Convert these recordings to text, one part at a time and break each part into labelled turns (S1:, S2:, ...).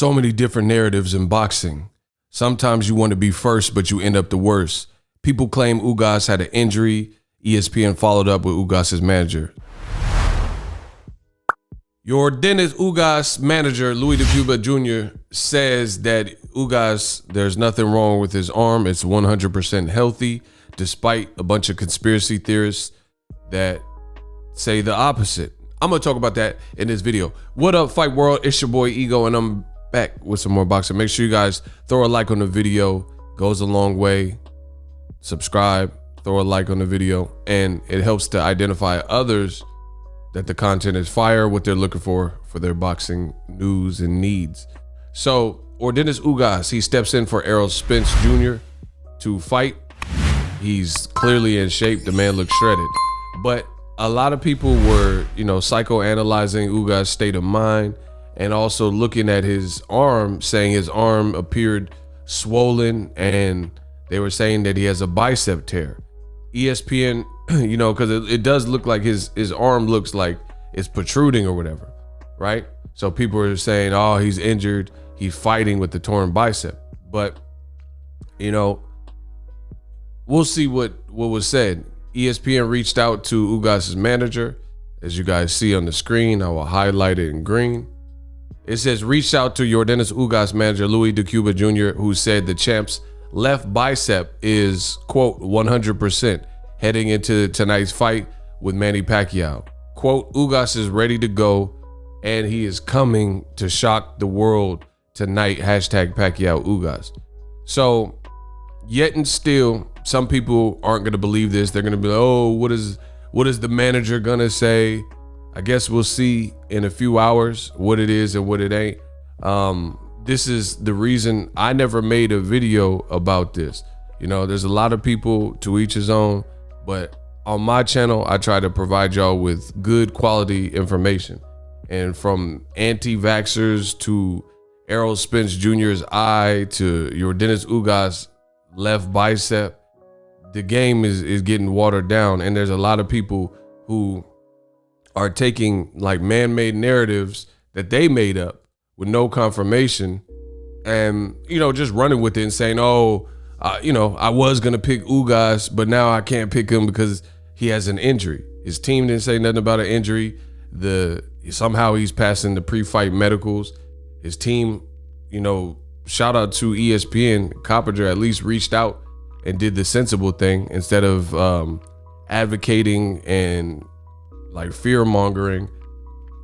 S1: So many different narratives in boxing. Sometimes you want to be first, but you end up the worst. People claim Ugas had an injury. ESPN followed up with Ugas' manager. Yordenis Ugas manager Louis DeCuba Jr. says that Ugas, there's nothing wrong with his arm. It's 100% healthy, despite a bunch of conspiracy theorists that say the opposite. I'm going to talk about that in this video. What up, Fight World? It's your boy Ego, and I'm back with some more boxing. Make sure you guys throw a like on the video. Goes a long way. Subscribe, throw a like on the video, and it helps to identify others that the content is fire, what they're looking for their boxing news and needs. So Yordenis Ugas, he steps in for ERROL Spence Jr. to fight. He's clearly in shape. The man looks shredded. But a lot of people were, psychoanalyzing Ugas' state of mind and also looking at his arm, saying his arm appeared swollen, and they were saying that he has a bicep tear. ESPN, because it does look like his arm looks like it's protruding or whatever, right? So people are saying, oh, he's injured, he's fighting with the torn bicep. But, we'll see what was said. ESPN reached out to Ugas' manager. As you guys see on the screen, I will highlight it in green. It says, reached out to Yordenis Ugas manager Louis DeCuba Jr., who said the champ's left bicep is, quote, 100% heading into tonight's fight with Manny Pacquiao. Quote, Ugas is ready to go, and he is coming to shock the world tonight, hashtag Pacquiao Ugas. So, yet and still, some people aren't going to believe this. They're going to be like, oh, what is the manager going to say? I guess we'll see in a few hours what it is and what it ain't. This is the reason I never made a video about this. There's a lot of people, to each his own, but on my channel, I try to provide y'all with good quality information. And from anti-vaxxers to ERROL Spence Jr.'s eye to Yordenis Ugas' left bicep, the game is getting watered down. And there's a lot of people who are taking like man-made narratives that they made up with no confirmation and, just running with it and saying, oh, I was going to pick Ugas, but now I can't pick him because he has an injury. His team didn't say nothing about an injury. Somehow he's passing the pre-fight medicals. His team, shout out to ESPN, Coppinger at least reached out and did the sensible thing instead of advocating and like fear mongering.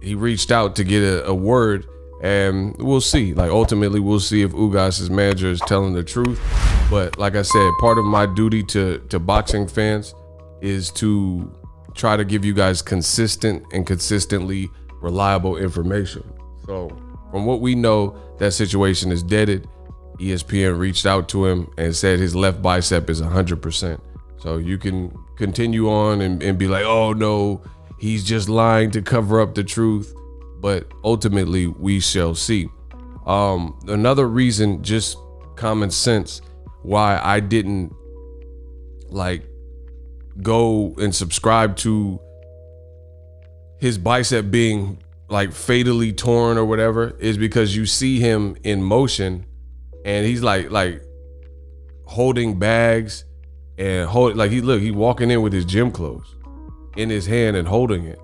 S1: He reached out to get a word, and we'll see. Like ultimately, we'll see if Ugas' manager is telling the truth. But like I said, part of my duty to boxing fans is to try to give you guys consistent and consistently reliable information. So from what we know, that situation is deaded. ESPN reached out to him and said his left bicep is 100%. So you can continue on and be like, oh no, he's just lying to cover up the truth. But ultimately, we shall see. Another reason, just common sense, why I didn't go and subscribe to his bicep being like fatally torn or whatever is because you see him in motion and he's like holding bags and he's walking in with his gym clothes in his hand and holding it.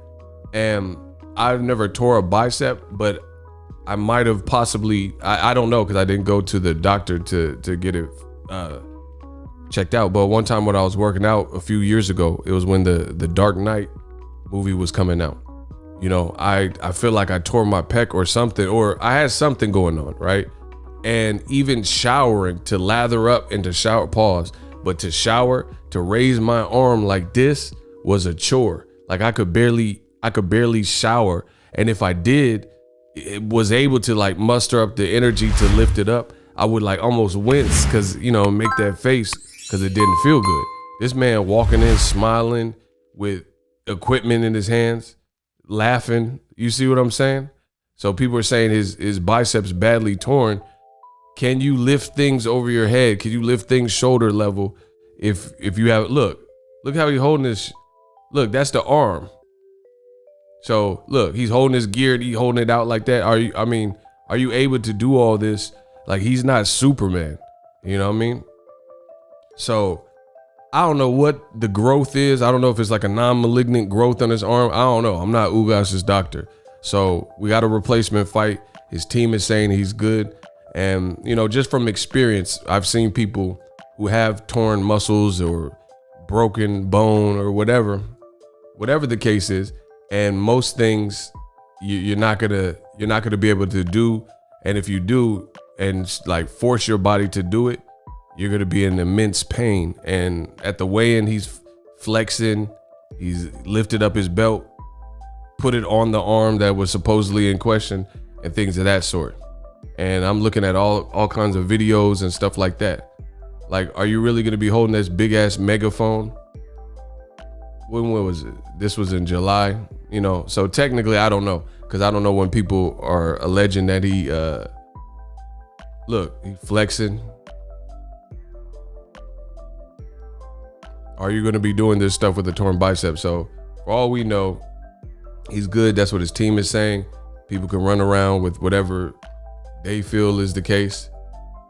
S1: And I've never tore a bicep, but I might have possibly, I don't know, because I didn't go to the doctor to get it checked out. But one time when I was working out a few years ago, it was when the Dark Knight movie was coming out. I feel like I tore my pec or something, or I had something going on, right? And even showering, to lather up and to shower, pause, but to shower, to raise my arm like this was a chore. Like I could barely shower. And if I did, it was able to like muster up the energy to lift it up, I would like almost wince because, make that face because it didn't feel good. This man walking in, smiling with equipment in his hands, laughing. You see what I'm saying? So people are saying his biceps badly torn. Can you lift things over your head? Can you lift things shoulder level? If you have, look how he's holding this. Look, that's the arm. So look, he's holding his gear and he's holding it out like that. Are are you able to do all this? Like, he's not Superman, you know what I mean? So I don't know what the growth is. I don't know if it's like a non-malignant growth on his arm. I don't know. I'm not Ugas' doctor. So we got a replacement fight. His team is saying he's good. And, you know, just from experience, I've seen people who have torn muscles or broken bone or whatever the case is. And most things you're not gonna be able to do. And if you do and like force your body to do it, you're gonna be in immense pain. And at the weigh-in, he's flexing, he's lifted up his belt, put it on the arm that was supposedly in question, and things of that sort. And I'm looking at all kinds of videos and stuff like that. Like, are you really gonna be holding this big ass megaphone? When was it? This was in July, you know. So technically, I don't know, because I don't know when people are alleging that he look, he flexing. Are you going to be doing this stuff with a torn bicep? So for all we know, he's good. That's what his team is saying. People can run around with whatever they feel is the case,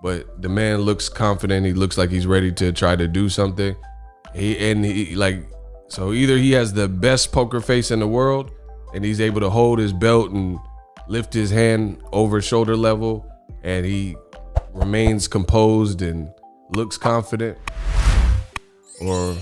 S1: but the man looks confident. He looks like he's ready to try to do something. So either he has the best poker face in the world and he's able to hold his belt and lift his hand over shoulder level and he remains composed and looks confident, or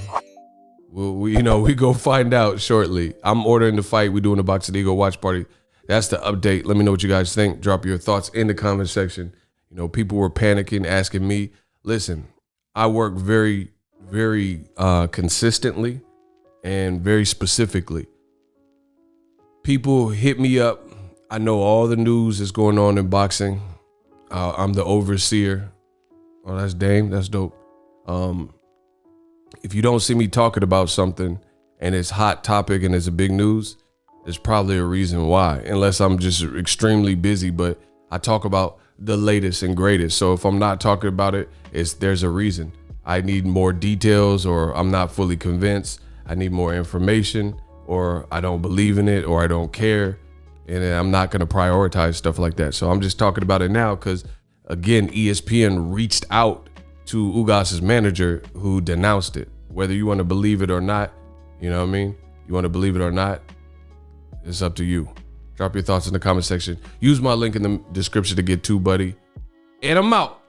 S1: we go find out shortly. I'm ordering the fight. We're doing the Boxingego watch party. That's the update. Let me know what you guys think. Drop your thoughts in the comment section. You know, people were panicking, asking me. Listen, I work very, very consistently and very specifically. People hit me up. I know all the news that's going on in boxing. I'm the overseer. Oh, that's Dame. That's dope. If you don't see me talking about something and it's hot topic and it's a big news, there's probably a reason why, unless I'm just extremely busy. But I talk about the latest and greatest. So if I'm not talking about it, there's a reason. I need more details, or I'm not fully convinced. I need more information, or I don't believe in it, or I don't care. And I'm not going to prioritize stuff like that. So I'm just talking about it now because, again, ESPN reached out to Ugas' manager, who denounced it. Whether you want to believe it or not, you know what I mean? You want to believe it or not, it's up to you. Drop your thoughts in the comment section. Use my link in the description to get TUBEBUDDY. And I'm out.